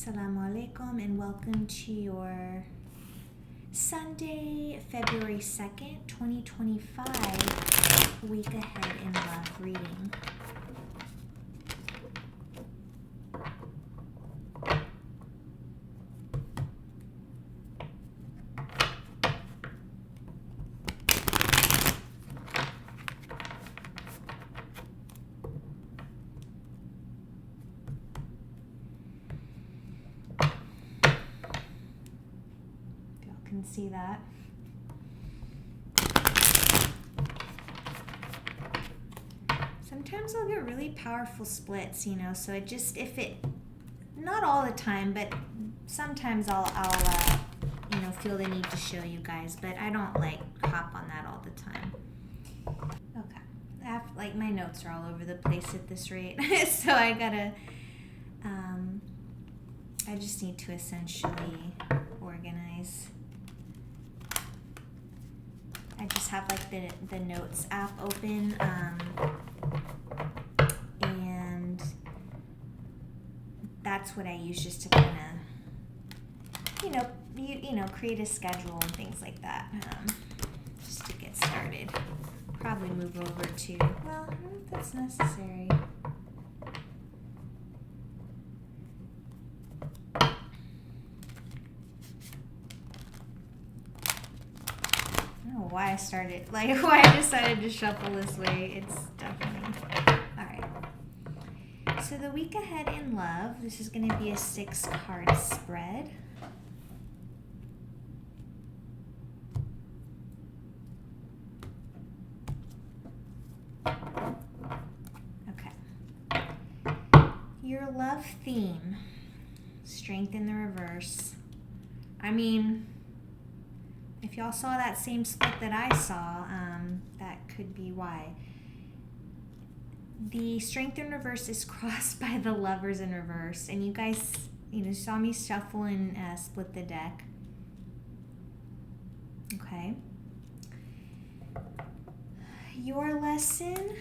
Assalamu alaikum and welcome to your Sunday, February 2nd, 2025 Week Ahead in Love reading. Can see that. Sometimes I'll get really powerful splits, so it just, not all the time, but sometimes I'll feel the need to show you guys, but I don't hop on that all the time. Okay. My notes are all over the place at this rate, so I gotta, I just need to essentially organize. I just have the notes app open, and that's what I use just to kind of, create a schedule and things like that, just to get started. Probably move over to, well, I don't know if that's necessary. Why I decided to shuffle this way. It's definitely alright. So the week ahead in love, this is going to be a 6-card spread. Okay. Your love theme, strength in the reverse. If y'all saw that same split that I saw, that could be why. The strength in reverse is crossed by the lovers in reverse. And you guys, saw me shuffle and split the deck. Okay. Your lesson,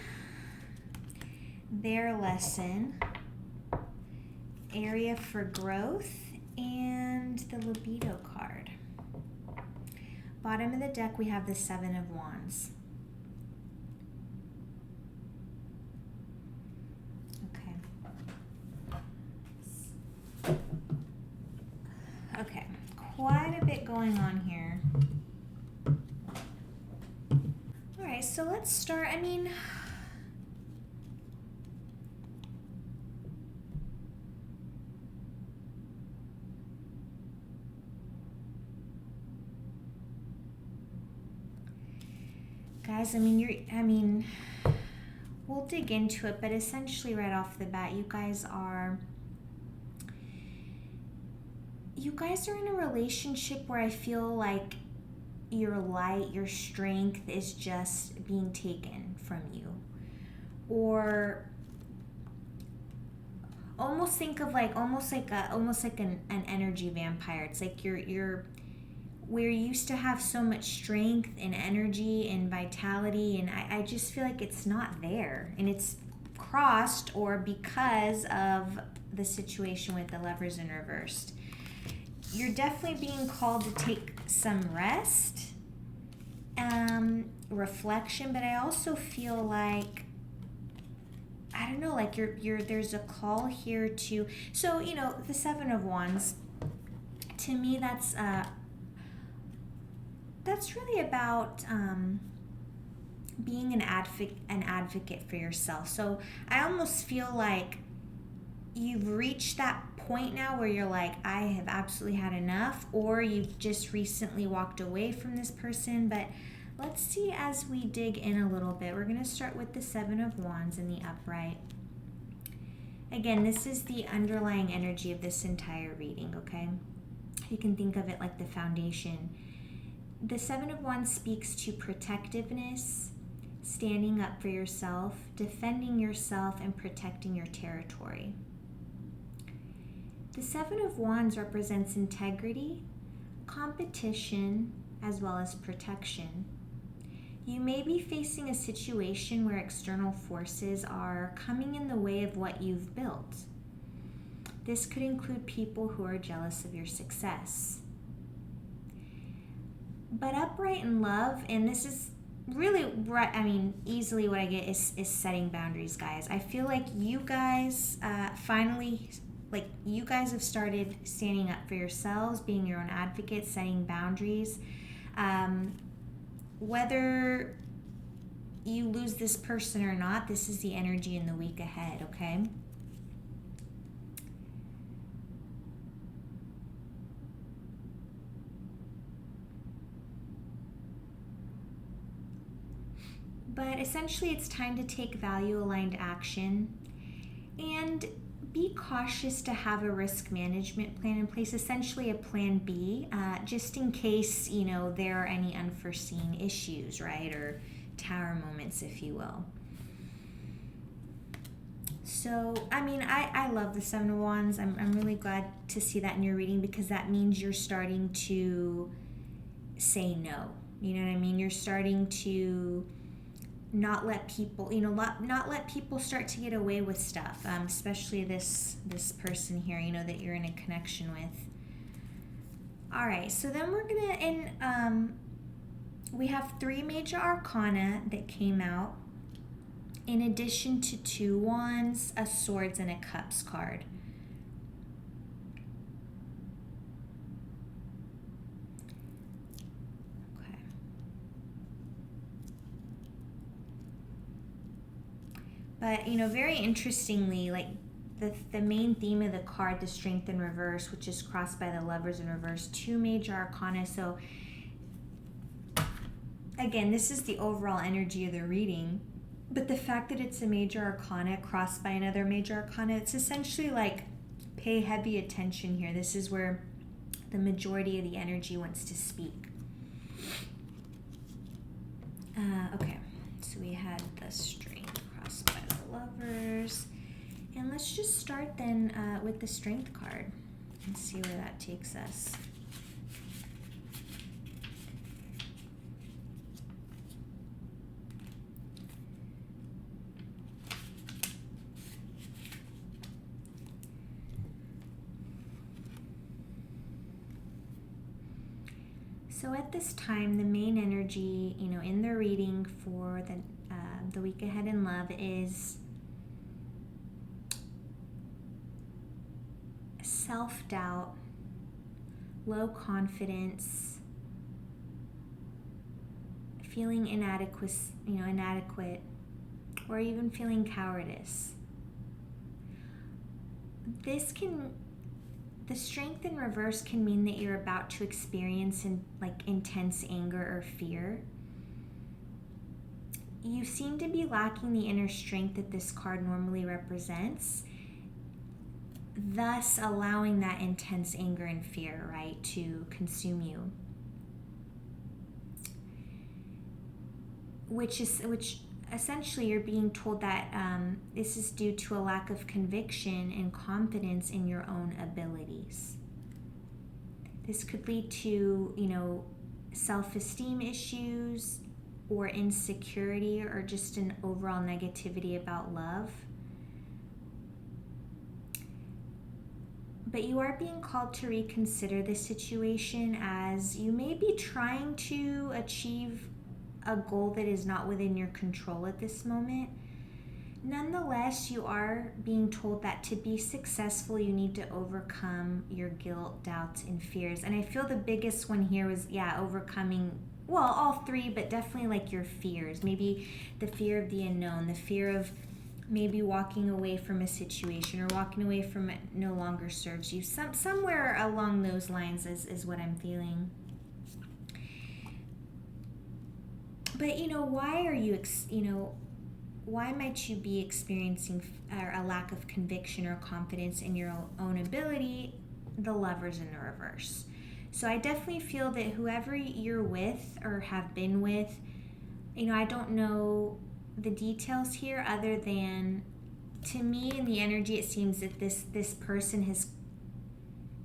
their lesson, area for growth, and the libido card. Bottom of the deck, we have the 7 of Wands. Okay, quite a bit going on here. All right, so let's start. Guys, we'll dig into it, but essentially right off the bat, you guys are in a relationship where I feel like your light, your strength is just being taken from you. Or almost think of almost like an energy vampire. It's like you're where you used to have so much strength and energy and vitality, and I just feel like it's not there, and it's crossed or because of the situation with the lovers in reversed. You're definitely being called to take some rest, reflection, but I also feel like, I don't know, there's a call here to, so, the 7 of Wands, to me, that's really about being an advocate for yourself. So I almost feel like you've reached that point now where you're like, I have absolutely had enough, or you've just recently walked away from this person. But let's see as we dig in a little bit. We're going to start with the 7 of Wands in the upright. Again, this is the underlying energy of this entire reading, okay? You can think of it like the foundation. The 7 of Wands speaks to protectiveness, standing up for yourself, defending yourself, and protecting your territory. The 7 of Wands represents integrity, competition, as well as protection. You may be facing a situation where external forces are coming in the way of what you've built. This could include people who are jealous of your success. But upright in love, and this is really, easily what I get is setting boundaries, guys. I feel like you guys finally, you guys have started standing up for yourselves, being your own advocates, setting boundaries. Whether you lose this person or not, this is the energy in the week ahead, okay? But essentially, it's time to take value-aligned action and be cautious to have a risk management plan in place, essentially a plan B, just in case, there are any unforeseen issues, right? Or tower moments, if you will. So, I love the Seven of Wands. I'm really glad to see that in your reading, because that means you're starting to say no. You know what I mean? You're starting to not let people, not let people start to get away with stuff, especially this person here, that you're in a connection with. All right, so then we're gonna, we have 3 major arcana that came out, in addition to 2 wands, a swords, and a cups card. But, very interestingly, the main theme of the card, the Strength in reverse, which is crossed by the Lovers in reverse, 2 major arcana. So, again, this is the overall energy of the reading. But the fact that it's a major arcana crossed by another major arcana, it's essentially pay heavy attention here. This is where the majority of the energy wants to speak. Okay, so we had the Strength crossed by the Lovers, and let's just start then with the Strength card and see where that takes us. So at this time, the main energy, in the reading for the week ahead in love is self-doubt, low confidence, feeling inadequate, or even feeling cowardice. The Strength in reverse can mean that you're about to experience intense anger or fear. You seem to be lacking the inner strength that this card normally represents, thus allowing that intense anger and fear, right, to consume you. Which essentially you're being told that this is due to a lack of conviction and confidence in your own abilities. This could lead to, self-esteem issues or insecurity, or just an overall negativity about love. But you are being called to reconsider this situation, as you may be trying to achieve a goal that is not within your control at this moment. Nonetheless, you are being told that to be successful, you need to overcome your guilt, doubts, and fears. And I feel the biggest one here was, overcoming, all 3, but definitely your fears. Maybe the fear of the unknown, the fear of maybe walking away from a situation, or walking away from it no longer serves you. Somewhere along those lines is what I'm feeling. But, why are you, why might you be experiencing a lack of conviction or confidence in your own ability? The Lovers in the reverse. So I definitely feel that whoever you're with or have been with, I don't know the details here, other than, to me, in the energy, it seems that this person has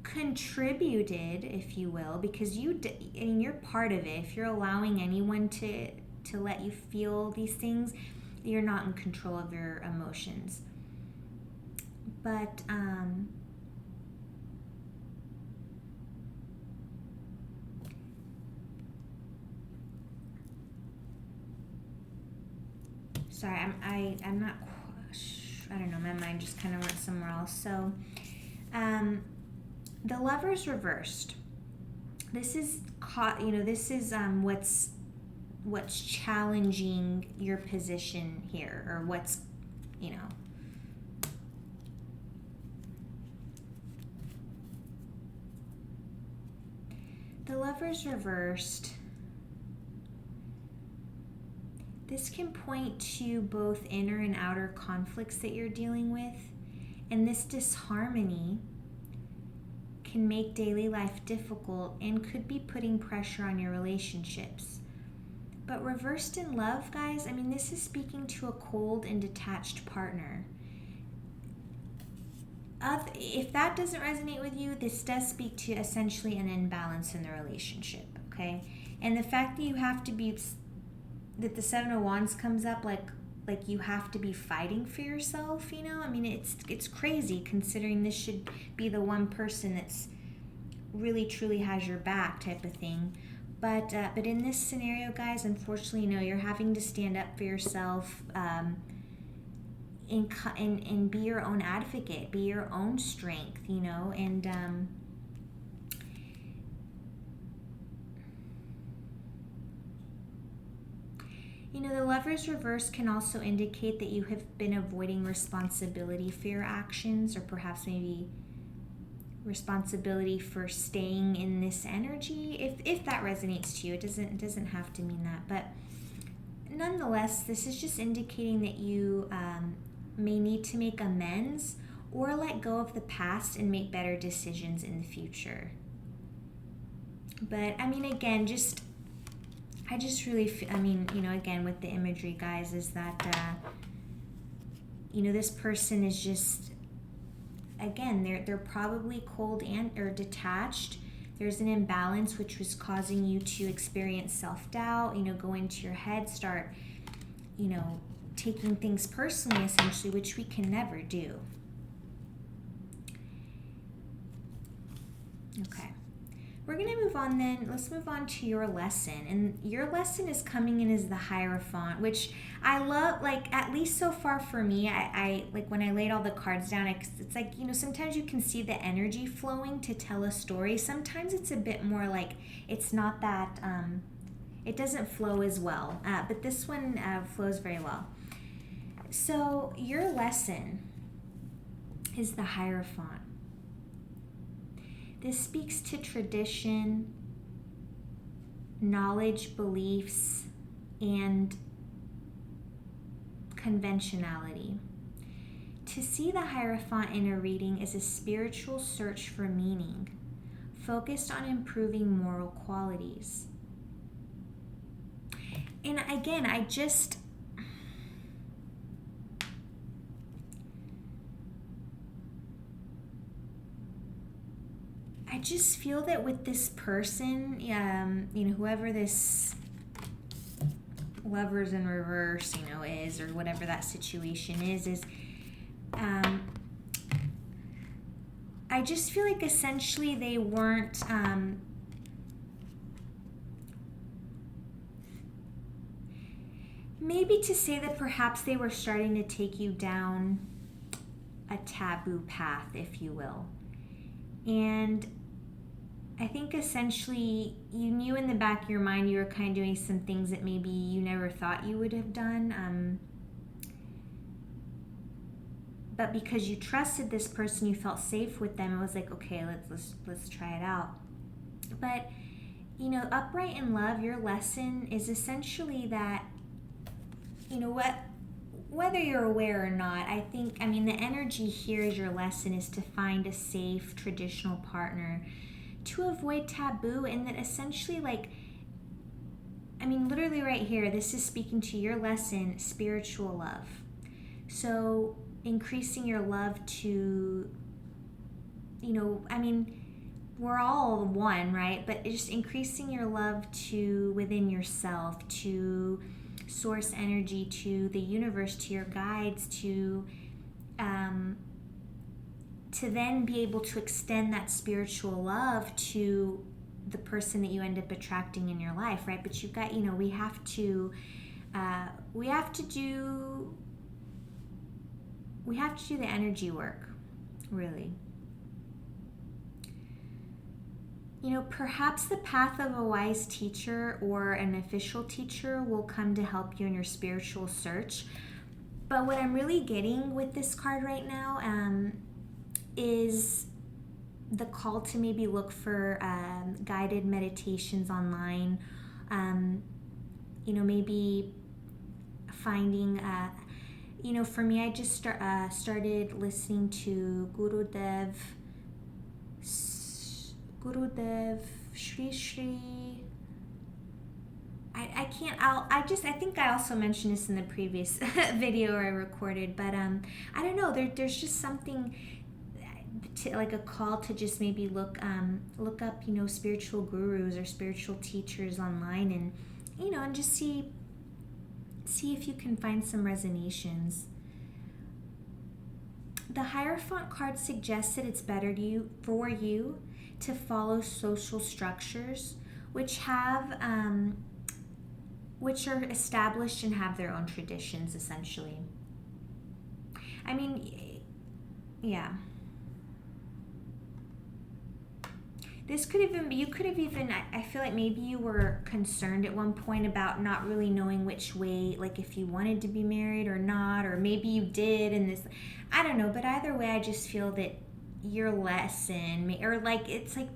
contributed, if you will, because you're part of it. If you're allowing anyone to let you feel these things, you're not in control of your emotions. But sorry, I'm not, I don't know, my mind just kind of went somewhere else. So, the Lovers reversed. This is what's challenging your position here, or what's, the Lovers reversed. This can point to both inner and outer conflicts that you're dealing with, and this disharmony can make daily life difficult and could be putting pressure on your relationships. But reversed in love, guys, this is speaking to a cold and detached partner. If that doesn't resonate with you, this does speak to essentially an imbalance in the relationship, okay? And the fact that you have to be, that the Seven of Wands comes up like you have to be fighting for yourself, it's crazy, considering this should be the one person that's really truly has your back, type of thing. But in this scenario, guys, unfortunately, you're having to stand up for yourself, and be your own advocate, be your own strength, and the Lovers reverse can also indicate that you have been avoiding responsibility for your actions, or perhaps maybe responsibility for staying in this energy. If that resonates to you, it doesn't have to mean that, but nonetheless, this is just indicating that you may need to make amends or let go of the past and make better decisions in the future. But again, I just really feel, again, with the imagery, guys, is that this person is just, again, they're probably cold or detached. There's an imbalance which was causing you to experience self-doubt, go into your head, start, taking things personally, essentially, which we can never do. Okay. We're going to move on then. Let's move on to your lesson. And your lesson is coming in as the Hierophant, which I love, at least so far for me. I like when I laid all the cards down, it's like, sometimes you can see the energy flowing to tell a story. Sometimes it's a bit more like it's not that, it doesn't flow as well. But this one flows very well. So your lesson is the Hierophant. This speaks to tradition, knowledge, beliefs, and conventionality. To see the Hierophant in a reading is a spiritual search for meaning, focused on improving moral qualities. And again, I just feel that with this person, whoever this Lovers in reverse, is, or whatever that situation is I just feel like essentially they weren't, maybe to say that perhaps they were starting to take you down a taboo path, if you will. And I think essentially you knew in the back of your mind you were kind of doing some things that maybe you never thought you would have done. But because you trusted this person, you felt safe with them. It was like, okay, let's try it out. But upright in love, your lesson is essentially that, whether you're aware or not, I think, the energy here is your lesson is to find a safe traditional partner, to avoid taboo, and that essentially, literally right here, this is speaking to your lesson, spiritual love. So increasing your love to, we're all one, right? But just increasing your love to within yourself, to source energy, to the universe, to your guides, to then be able to extend that spiritual love to the person that you end up attracting in your life, right? But you've got, we have to We have to do the energy work, really. Perhaps the path of a wise teacher or an official teacher will come to help you in your spiritual search. But what I'm really getting with this card right now is the call to maybe look for guided meditations online. Maybe finding, for me, I just started listening to Gurudev Shri Shri. I can't, I think I also mentioned this in the previous video I recorded, but I don't know, there's just something like a call to just maybe look up, spiritual gurus or spiritual teachers online, and just see if you can find some resonations. The Hierophant card suggests that it's better for you to follow social structures which are established and have their own traditions, essentially. I mean, yeah. This could even be, I feel like maybe you were concerned at one point about not really knowing which way, like if you wanted to be married or not, or maybe you did, and this, I don't know, but either way, I just feel that your lesson, or like, it's like,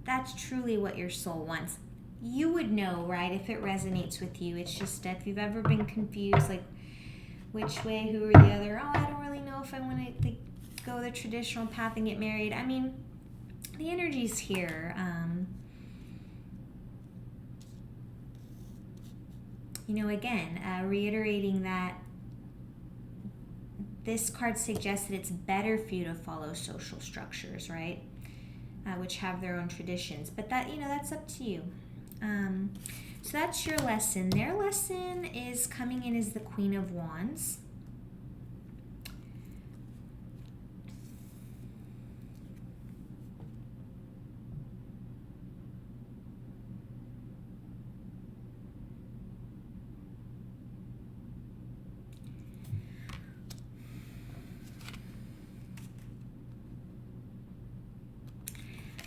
that's truly what your soul wants. You would know, right, if it resonates with you. It's just, if you've ever been confused, like, which way, who or the other, I don't really know if I want to go the traditional path and get married. I mean, the energy's here. Again, reiterating that this card suggests that it's better for you to follow social structures, right? Which have their own traditions. But that's up to you. So that's your lesson. Their lesson is coming in as the Queen of Wands.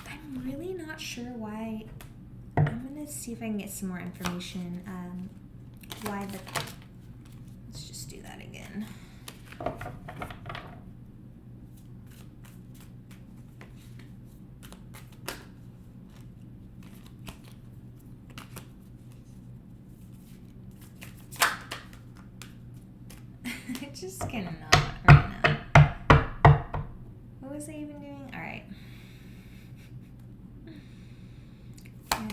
I'm really not sure why. I'm going to see if I can get some more information. Let's just do that again. I just cannot right now. What was I even doing? All right.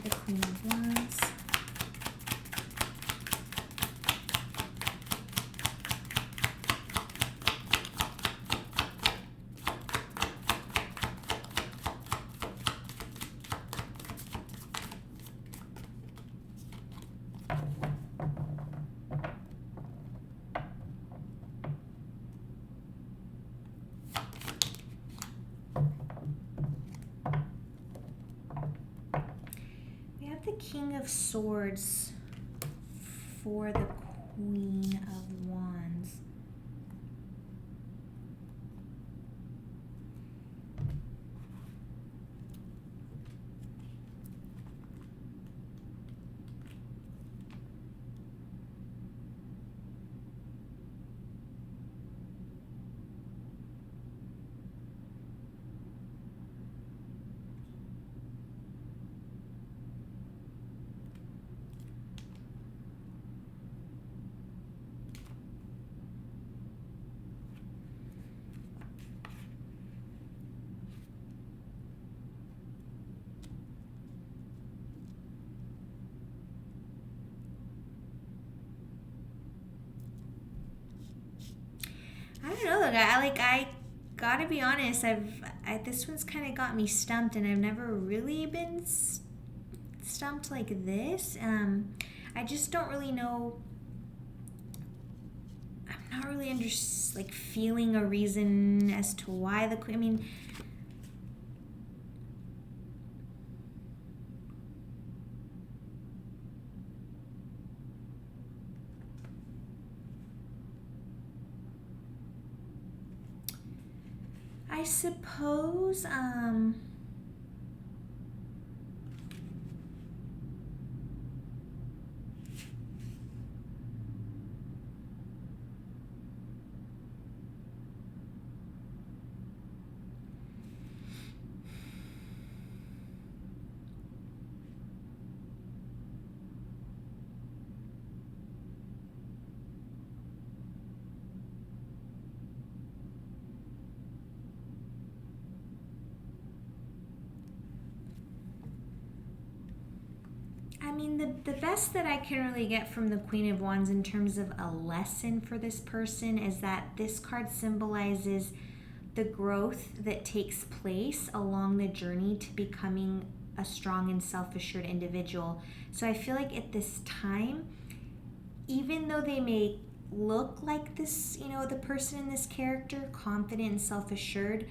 The Queen of Wands. The King of Swords for the Queen of Wands. I don't know, I gotta be honest. This one's kind of got me stumped, and I've never really been stumped like this. I just don't really know. I'm not really feeling a reason as to why the Queen. I mean, I suppose, I mean, the best that I can really get from the Queen of Wands in terms of a lesson for this person is that this card symbolizes the growth that takes place along the journey to becoming a strong and self-assured individual. So I feel like at this time, even though they may look like this, the person in this character, confident and self-assured,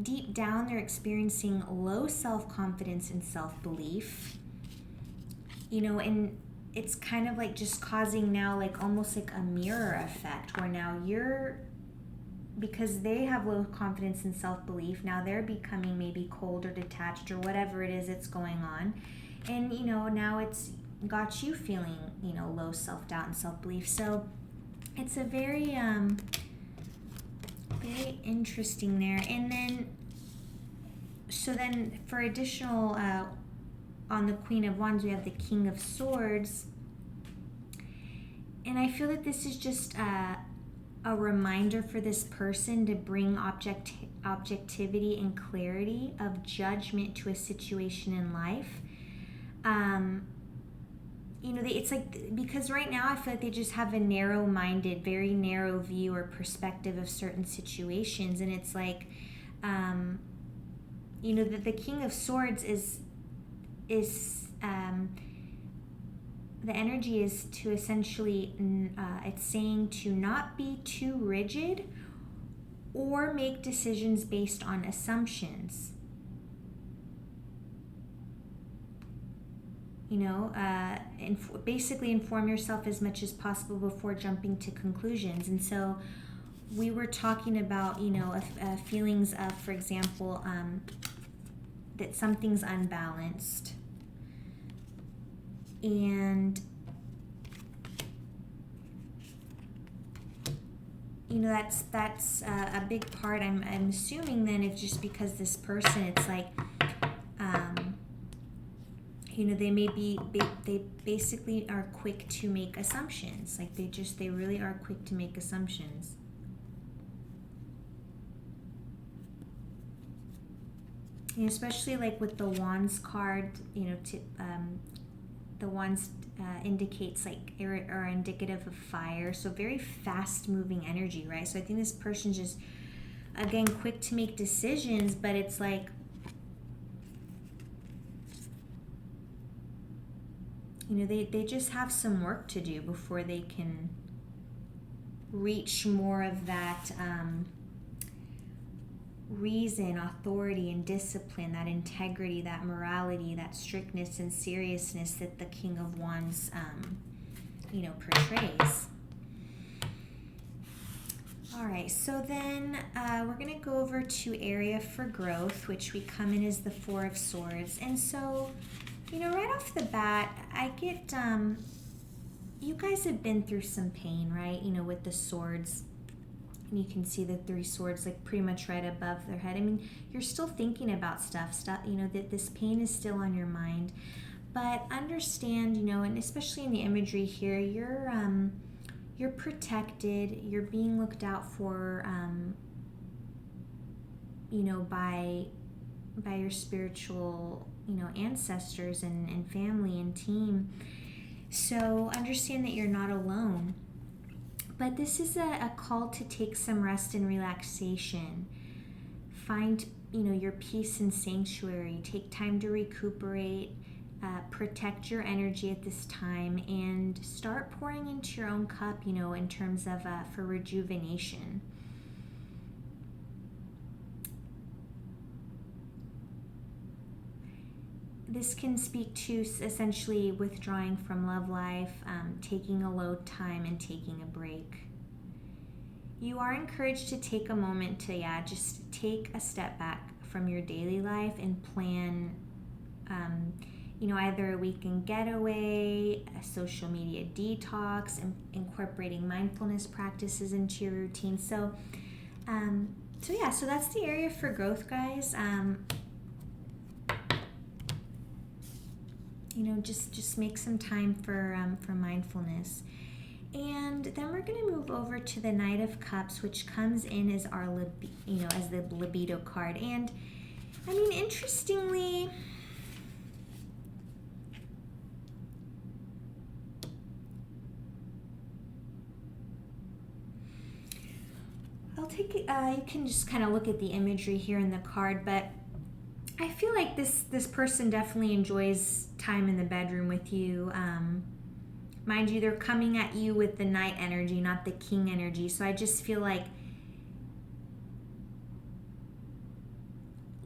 deep down they're experiencing low self-confidence and self-belief. And it's kind of like just causing now like almost like a mirror effect where now because they have low confidence and self-belief, now they're becoming maybe cold or detached or whatever it is that's going on. And, now it's got you feeling, low self-doubt and self-belief. So it's a very, very interesting there. And then for additional, on the Queen of Wands, we have the King of Swords. And I feel that this is just a reminder for this person to bring objectivity and clarity of judgment to a situation in life. It's like, because right now I feel like they just have a narrow-minded, very narrow view or perspective of certain situations. And it's like, that the King of Swords is the energy is to essentially, it's saying to not be too rigid or make decisions based on assumptions. Basically inform yourself as much as possible before jumping to conclusions. And so we were talking about, feelings of, for example, that something's unbalanced. And that's a big part. I'm assuming then, if just because this person, it's like, they basically are quick to make assumptions. Like they really are quick to make assumptions. Especially like with the Wands card, the Wands indicates like are indicative of fire, so very fast moving energy, right? So I think this person's just, again, quick to make decisions, but it's like, they just have some work to do before they can reach more of that reason, authority, and discipline, that integrity, that morality, that strictness and seriousness that the King of Wands, portrays. All right, so then we're going to go over to area for growth, which we come in as the Four of Swords. And so, right off the bat, I get, you guys have been through some pain, right? With the swords. And you can see the three swords like pretty much right above their head. I mean, you're still thinking about stuff, that this pain is still on your mind. But understand, and especially in the imagery here, you're protected, you're being looked out for, by your spiritual, ancestors and family and team. So understand that you're not alone. But this is a call to take some rest and relaxation. Find, your peace and sanctuary. Take time to recuperate, protect your energy at this time, and start pouring into your own cup, in terms of for rejuvenation. This can speak to essentially withdrawing from love life, taking a low time, and taking a break. you are encouraged to take a moment to, just take a step back from your daily life and plan, either a weekend getaway, a social media detox, and incorporating mindfulness practices into your routine. So that's the area for growth, guys. Just make some time for mindfulness. And then we're going to move over to the Knight of Cups, which comes in as as the libido card. And I mean, interestingly, I'll take it. You can just kind of look at the imagery here in the card, but I feel like this person definitely enjoys time in the bedroom with you. Mind you, they're coming at you with the Knight energy, not the King energy. So I just feel like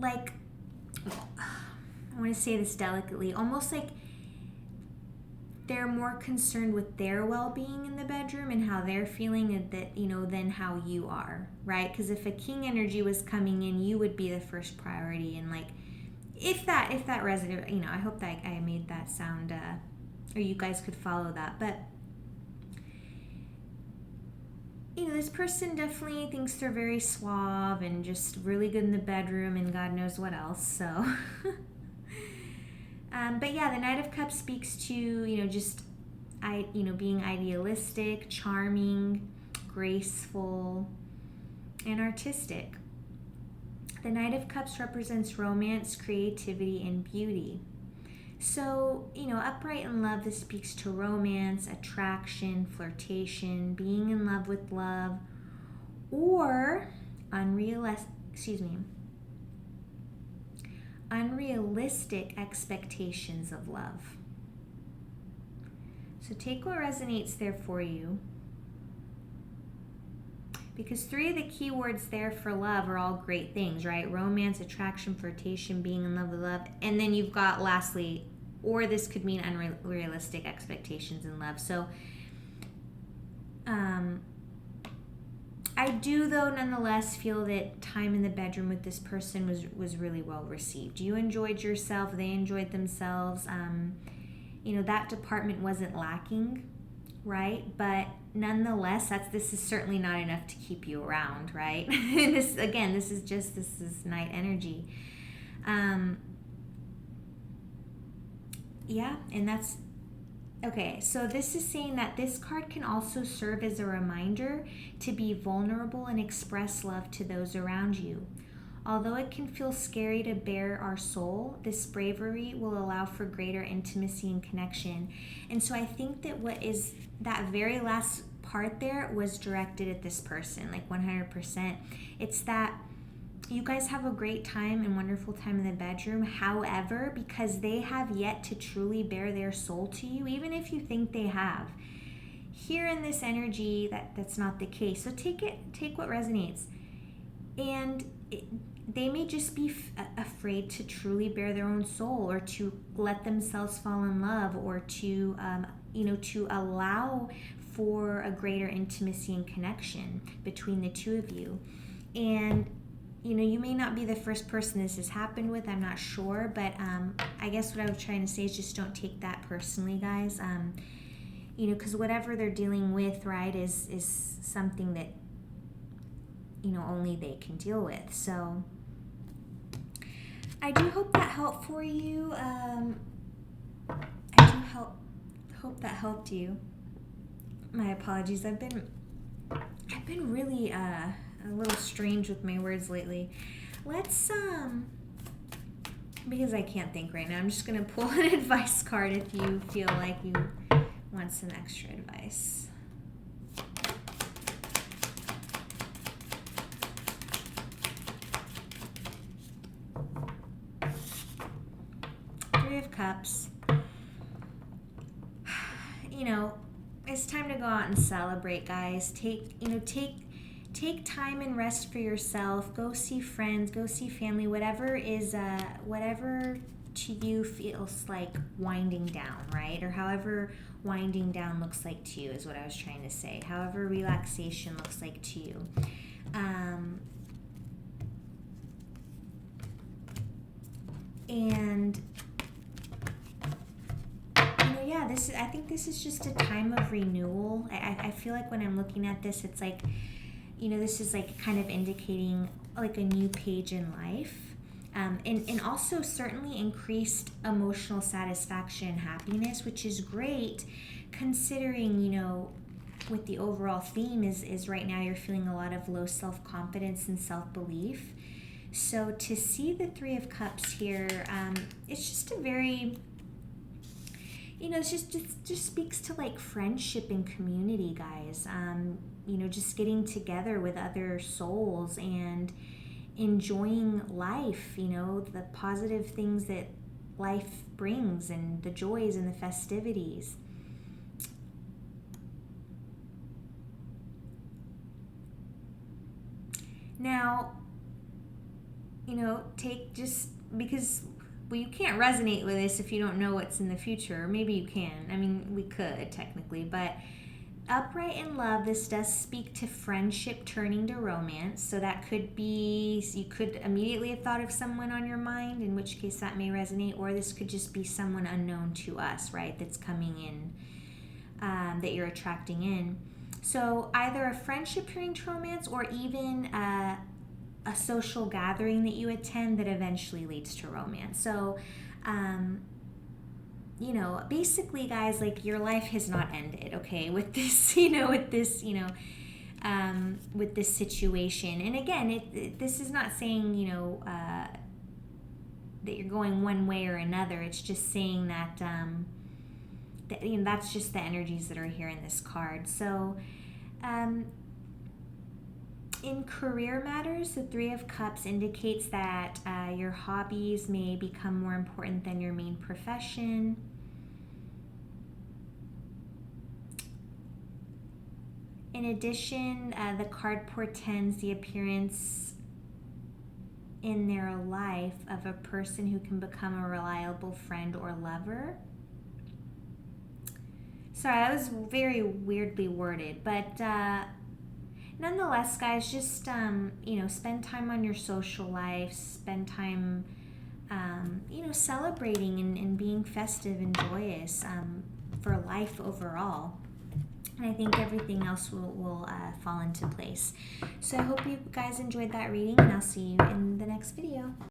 I want to say this delicately, almost like they're more concerned with their well-being in the bedroom and how they're feeling than how you are, right? Because if a King energy was coming in, you would be the first priority. And if that resonated, I hope that I made that sound, or you guys could follow that. But this person definitely thinks they're very suave and just really good in the bedroom and God knows what else. So but yeah, the Knight of Cups speaks to being idealistic, charming, graceful, and artistic. The Knight of Cups represents romance, creativity, and beauty. So, upright in love, this speaks to romance, attraction, flirtation, being in love with love, or unrealistic expectations of love. So take what resonates there for you. Because 3 of the key words there for love are all great things, right? Romance, attraction, flirtation, being in love with love. And then you've got lastly, or this could mean unrealistic expectations in love. So I do, though, nonetheless feel that time in the bedroom with this person was really well received. You enjoyed yourself. They enjoyed themselves. That department wasn't lacking, right? But nonetheless, this is certainly not enough to keep you around, right? This is Knight energy. And that's okay. So this is saying that this card can also serve as a reminder to be vulnerable and express love to those around you. Although it can feel scary to bare our soul, this bravery will allow for greater intimacy and connection. And so I think that what is that very last part there was directed at this person, 100%. It's that you guys have a great time and wonderful time in the bedroom. However, because they have yet to truly bare their soul to you, even if you think they have, here in this energy, that's not the case. So take what resonates. And they may just be afraid to truly bare their own soul, or to let themselves fall in love, or to to allow for a greater intimacy and connection between the two of you. And you may not be the first person this has happened with, I'm not sure, but I guess what I was trying to say is just don't take that personally, guys. Because whatever they're dealing with, right, is something that only they can deal with. So I do hope that helped for you. Hope that helped you. My apologies. I've been really a little strange with my words lately. Let's because I can't think right now, I'm just gonna pull an advice card if you feel like you want some extra advice. Three of Cups. It's time to go out and celebrate, guys. Take time and rest for yourself. Go see friends, go see family, whatever to you feels like winding down, right? Or however winding down looks like to you is what I was trying to say. However relaxation looks like to you. And yeah, I think this is just a time of renewal. I feel like when I'm looking at this, it's like, this is like kind of indicating like a new page in life. And also certainly increased emotional satisfaction and happiness, which is great considering, what the overall theme is right now you're feeling a lot of low self-confidence and self-belief. So to see the Three of Cups here, it's just a very, it just speaks to like friendship and community, guys. Just getting together with other souls and enjoying life, the positive things that life brings and the joys and the festivities. Now, take just because, well, you can't resonate with this if you don't know what's in the future. Maybe you can. I mean, we could technically, but upright in love, this does speak to friendship turning to romance. So that could be, you could immediately have thought of someone on your mind, in which case that may resonate, or this could just be someone unknown to us, right, that's coming in, that you're attracting in. So either a friendship turning to romance, or even a social gathering that you attend that eventually leads to romance. So, basically, guys, like, your life has not ended, okay, with this, with this situation. And again, this is not saying, that you're going one way or another. It's just saying that, that's just the energies that are here in this card. So, in career matters, the Three of Cups indicates that your hobbies may become more important than your main profession. In addition, the card portends the appearance in their life of a person who can become a reliable friend or lover. Sorry, that was very weirdly worded, but nonetheless, guys, just spend time on your social life, spend time celebrating and being festive and joyous for life overall. And I think everything else will fall into place. So I hope you guys enjoyed that reading, and I'll see you in the next video.